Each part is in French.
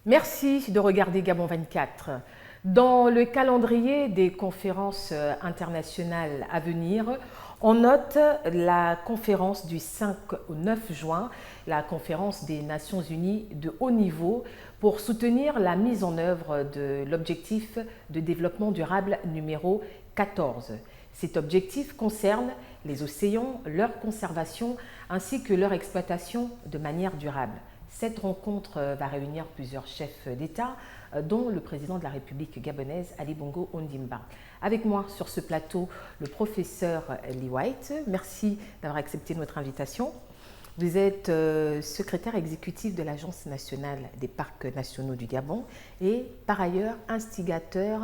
Merci de regarder Gabon 24. Dans le calendrier des conférences internationales à venir, on note la conférence du 5 au 9 juin, la conférence des Nations Unies de haut niveau pour soutenir la mise en œuvre de l'objectif de développement durable numéro 14. Cet objectif concerne les océans, leur conservation ainsi que leur exploitation de manière durable. Cette rencontre va réunir plusieurs chefs d'État, dont le président de la République gabonaise, Ali Bongo Ondimba. Avec moi sur ce plateau, le professeur Lee White. Merci d'avoir accepté notre invitation. Vous êtes secrétaire exécutif de l'Agence nationale des parcs nationaux du Gabon et par ailleurs instigateur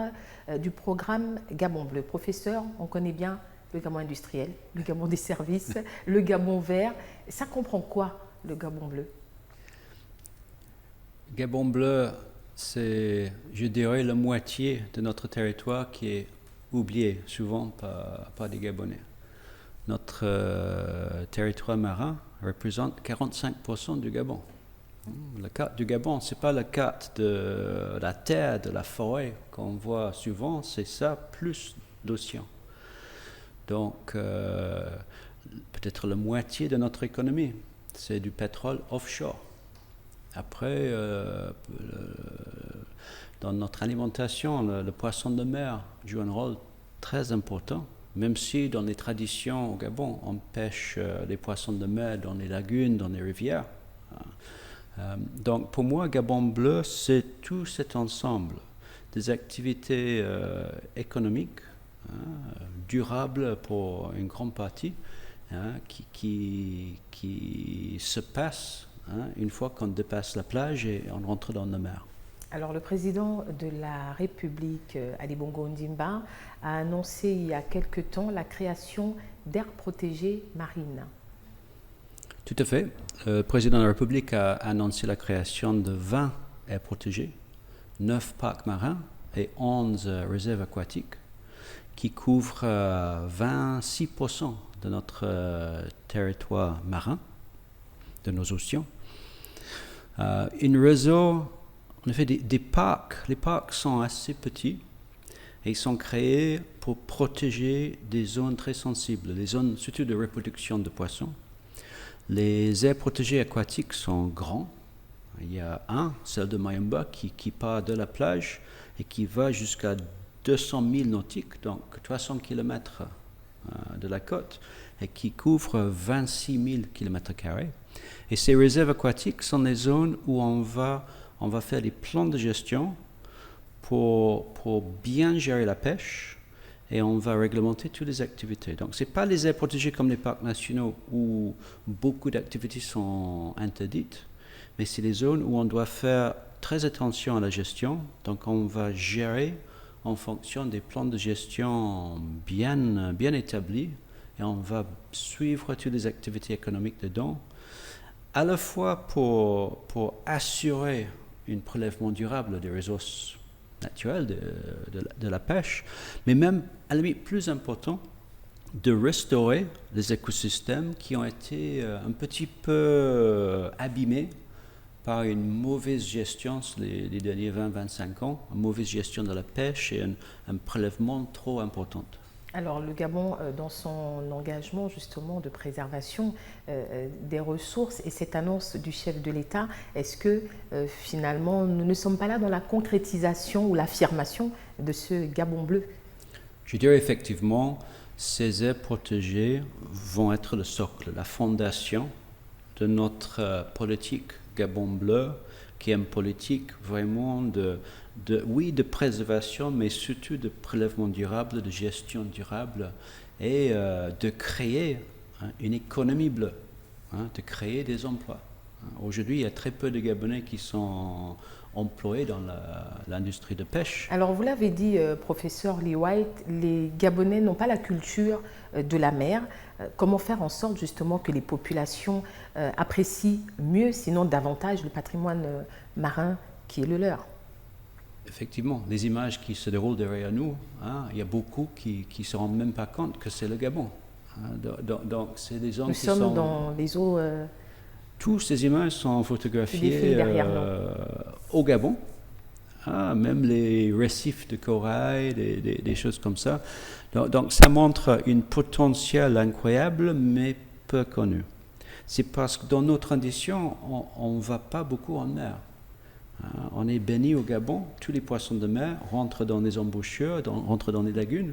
du programme Gabon Bleu. Professeur, on connaît bien le Gabon industriel, le Gabon des services, le Gabon vert. Ça comprend quoi, le Gabon Bleu? Gabon Bleu, c'est, je dirais, la moitié de notre territoire qui est oublié souvent par des Gabonais. Notre territoire marin représente 45% du Gabon. La carte du Gabon, ce n'est pas la carte de la terre, de la forêt qu'on voit souvent, c'est ça plus l'océan. Donc, peut-être la moitié de notre économie, c'est du pétrole offshore. Après, dans notre alimentation, le poisson de mer joue un rôle très important, même si dans les traditions au Gabon, on pêche les poissons de mer dans les lagunes, dans les rivières. Donc pour moi, Gabon Bleu, c'est tout cet ensemble des activités économiques, durables pour une grande partie, qui se passent une fois qu'on dépasse la plage et on rentre dans la mer. Alors, le président de la République, Ali Bongo Ondimba, a annoncé il y a quelque temps la création d'aires protégées marines. Tout à fait. Le président de la République a annoncé la création de 20 aires protégées, 9 parcs marins et 11 réserves aquatiques qui couvrent 26% de notre territoire marin, de nos océans. Une réseau, en effet, des parcs. Les parcs sont assez petits et ils sont créés pour protéger des zones très sensibles, les zones surtout de reproduction de poissons. Les aires protégées aquatiques sont grands. Il y a celle de Mayumba, qui part de la plage et qui va jusqu'à 200 000 nautiques, donc 300 km de la côte, et qui couvre 26 000 km². Et ces réserves aquatiques sont des zones où on va faire des plans de gestion pour bien gérer la pêche et on va réglementer toutes les activités. Donc, ce n'est pas les aires protégées comme les parcs nationaux où beaucoup d'activités sont interdites, mais c'est les zones où on doit faire très attention à la gestion. Donc, on va gérer en fonction des plans de gestion bien établis et on va suivre toutes les activités économiques dedans, à la fois pour assurer un prélèvement durable des ressources naturelles de la pêche, mais même, à la limite, plus important, de restaurer les écosystèmes qui ont été un petit peu abîmés par une mauvaise gestion les derniers 20-25 ans, une mauvaise gestion de la pêche et un prélèvement trop important. Alors le Gabon, dans son engagement justement de préservation des ressources et cette annonce du chef de l'État, est-ce que finalement nous ne sommes pas là dans la concrétisation ou l'affirmation de ce Gabon bleu? Je dirais effectivement, ces aires protégées vont être le socle, la fondation de notre politique Gabon bleu, qui est une politique vraiment de préservation, mais surtout de prélèvement durable, de gestion durable et de créer une économie bleue, de créer des emplois. Aujourd'hui, il y a très peu de Gabonais qui sont employés dans l'industrie de pêche. Alors, vous l'avez dit, professeur Lee White, les Gabonais n'ont pas la culture de la mer. Comment faire en sorte justement que les populations apprécient mieux, sinon davantage, le patrimoine marin qui est le leur? Effectivement, les images qui se déroulent derrière nous, il y a beaucoup qui ne se rendent même pas compte que c'est le Gabon. Donc, c'est des zones Nous qui sommes sont... dans les eaux... Toutes ces images sont photographiées au Gabon, même les récifs de corail, des choses comme ça. Donc ça montre un potentiel incroyable, mais peu connu. C'est parce que dans nos traditions, on ne va pas beaucoup en mer. On est béni au Gabon, tous les poissons de mer rentrent dans les embouchures, rentrent dans les lagunes,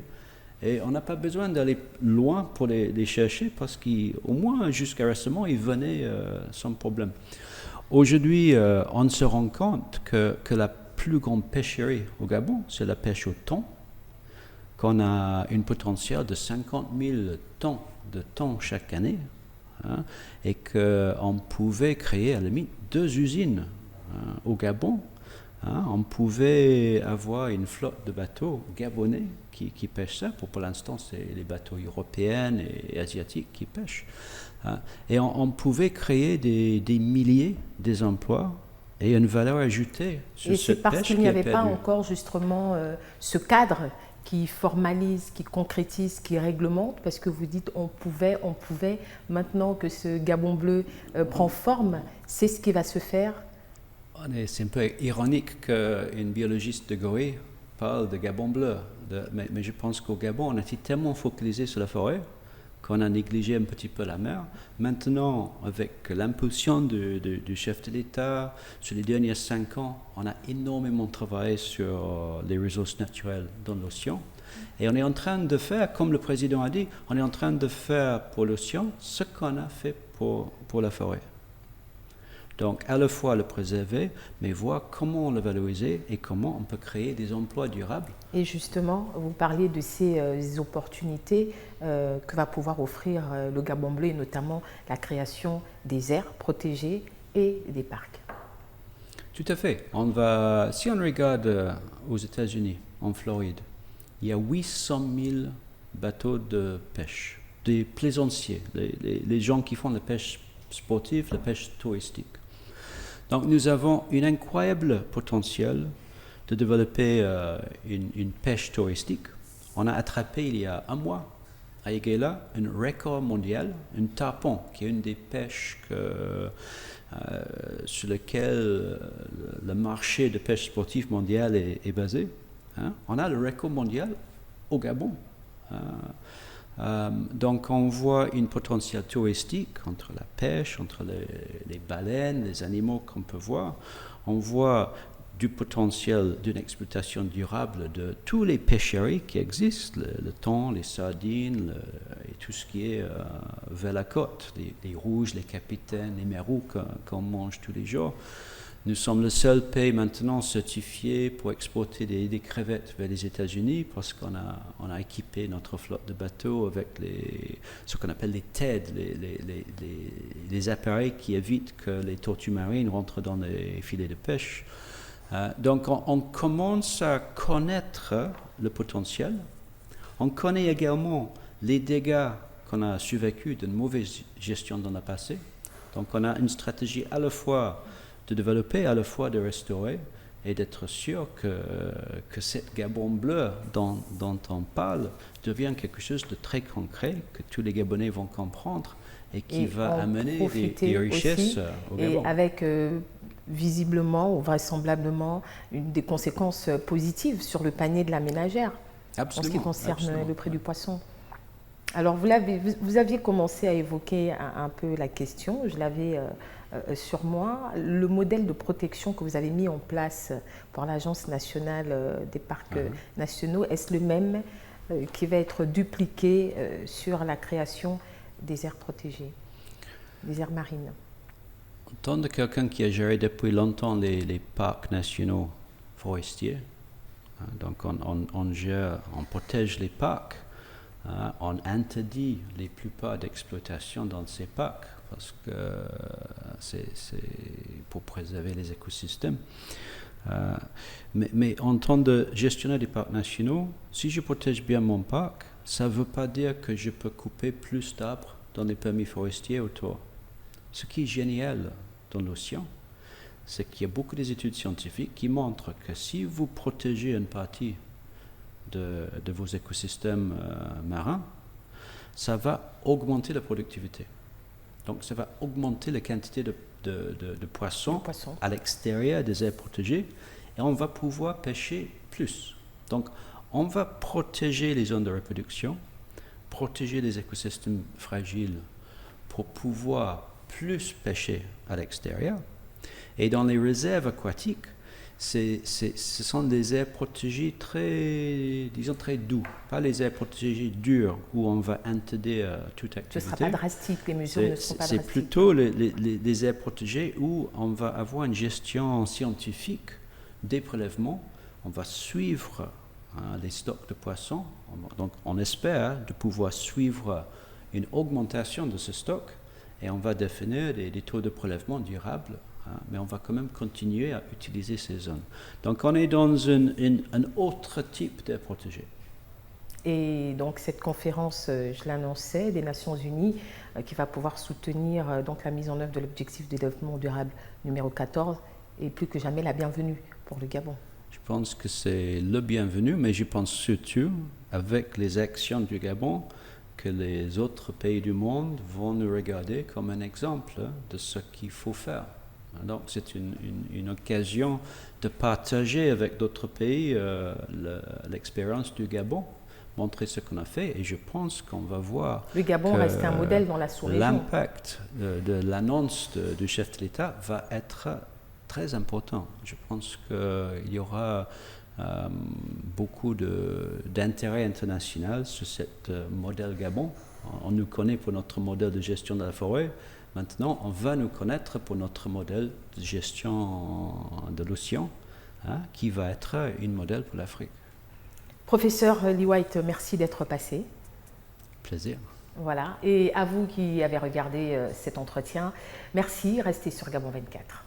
et on n'a pas besoin d'aller loin pour les chercher, parce qu'au moins jusqu'à récemment, ils venaient sans problème. Aujourd'hui, on se rend compte que la plus grande pêcherie au Gabon, c'est la pêche au thon, qu'on a un potentiel de 50 000 tonnes de thon chaque année, et qu'on pouvait créer à la limite 2 usines au Gabon. On pouvait avoir une flotte de bateaux gabonais qui pêchent ça. Pour l'instant, c'est les bateaux européens et asiatiques qui pêchent. Et on pouvait créer des milliers d'emplois et une valeur ajoutée sur cette pêche. Et c'est parce qu'il n'y avait pas encore justement ce cadre qui formalise, qui concrétise, qui réglemente, parce que vous dites on pouvait, maintenant que ce Gabon bleu prend forme, c'est ce qui va se faire. C'est un peu ironique qu'une biologiste de Gorée parle de Gabon bleu, mais je pense qu'au Gabon, on a été tellement focalisé sur la forêt qu'on a négligé un petit peu la mer. Maintenant, avec l'impulsion du chef de l'État, sur les derniers 5 ans, on a énormément travaillé sur les ressources naturelles dans l'océan. Et on est en train de faire, comme le président a dit, on est en train de faire pour l'océan ce qu'on a fait pour la forêt. Donc, à la fois le préserver, mais voir comment le valoriser et comment on peut créer des emplois durables. Et justement, vous parliez de ces opportunités que va pouvoir offrir le Gabon bleu, et notamment la création des aires protégées et des parcs. Tout à fait. Si on regarde aux États-Unis, en Floride, il y a 800 000 bateaux de pêche, des plaisanciers, les gens qui font la pêche sportive, la pêche touristique. Donc nous avons un incroyable potentiel de développer une pêche touristique. On a attrapé il y a 1 mois à Iguela un record mondial, un tarpon, qui est une des pêches sur lequel le marché de pêche sportive mondial est basé. On a le record mondial au Gabon. Donc on voit un potentiel touristique entre la pêche, entre les baleines, les animaux qu'on peut voir. On voit du potentiel d'une exploitation durable de tous les pêcheries qui existent, le thon, les sardines, et tout ce qui est vers la côte, les rouges, les capitaines, les mérous qu'on mange tous les jours. Nous sommes le seul pays maintenant certifié pour exporter des crevettes vers les États-Unis, parce qu'on a équipé notre flotte de bateaux avec ce qu'on appelle les TED, les appareils qui évitent que les tortues marines rentrent dans les filets de pêche. Donc on commence à connaître le potentiel. On connaît également les dégâts qu'on a survécu d'une mauvaise gestion dans le passé. Donc on a une stratégie à la fois de développer, à la fois de restaurer, et d'être sûr que cette Gabon bleu dont on parle devient quelque chose de très concret, que tous les Gabonais vont comprendre et qui va amener des richesses au Gabon. Et avec visiblement ou vraisemblablement des conséquences positives sur le panier de la ménagère. Absolument, en ce qui concerne absolument. Le prix du poisson. Alors vous aviez commencé à évoquer un peu la question, je l'avais sur moi. Le modèle de protection que vous avez mis en place pour l'Agence nationale des parcs nationaux, est-ce le même qui va être dupliqué sur la création des aires protégées, des aires marines? En tant que quelqu'un qui a géré depuis longtemps les parcs nationaux forestiers, donc on gère, on protège les parcs, on interdit les plupart d'exploitation dans ces parcs parce que c'est pour préserver les écosystèmes. Mais en tant que gestionnaire des parcs nationaux, si je protège bien mon parc, ça ne veut pas dire que je peux couper plus d'arbres dans les permis forestiers autour. Ce qui est génial dans l'océan, c'est qu'il y a beaucoup d'études scientifiques qui montrent que si vous protégez une partie de vos écosystèmes marins, ça va augmenter la productivité. Donc ça va augmenter la quantité de poissons à l'extérieur des aires protégées et on va pouvoir pêcher plus. Donc on va protéger les zones de reproduction, protéger les écosystèmes fragiles pour pouvoir plus pêcher à l'extérieur. Et dans les réserves aquatiques, ce sont des aires protégées très doux, pas les aires protégées dures où on va interdire toute activité. Ce ne sera pas drastique, les mesures ne seront pas drastiques. C'est plutôt les aires protégées où on va avoir une gestion scientifique des prélèvements. On va suivre les stocks de poissons. Donc on espère de pouvoir suivre une augmentation de ce stock et on va définir des taux de prélèvement durables. Mais on va quand même continuer à utiliser ces zones. Donc on est dans un autre type d'air protégé. Et donc cette conférence, je l'annonçais, des Nations Unies, qui va pouvoir soutenir donc la mise en œuvre de l'objectif de développement durable numéro 14, est plus que jamais la bienvenue pour le Gabon. Je pense que c'est le bienvenu, mais je pense surtout, avec les actions du Gabon, que les autres pays du monde vont nous regarder comme un exemple de ce qu'il faut faire. Donc c'est une occasion de partager avec d'autres pays l'expérience du Gabon, montrer ce qu'on a fait et je pense qu'on va voir le Gabon reste un modèle dans la sous-région. L'impact de l'annonce du chef de l'État va être très important. Je pense qu'il y aura beaucoup d'intérêt international sur ce modèle Gabon. On nous connaît pour notre modèle de gestion de la forêt. Maintenant, on va nous connaître pour notre modèle de gestion de l'océan, qui va être un modèle pour l'Afrique. Professeur Lee White, merci d'être passé. Plaisir. Voilà. Et à vous qui avez regardé cet entretien, merci. Restez sur Gabon 24.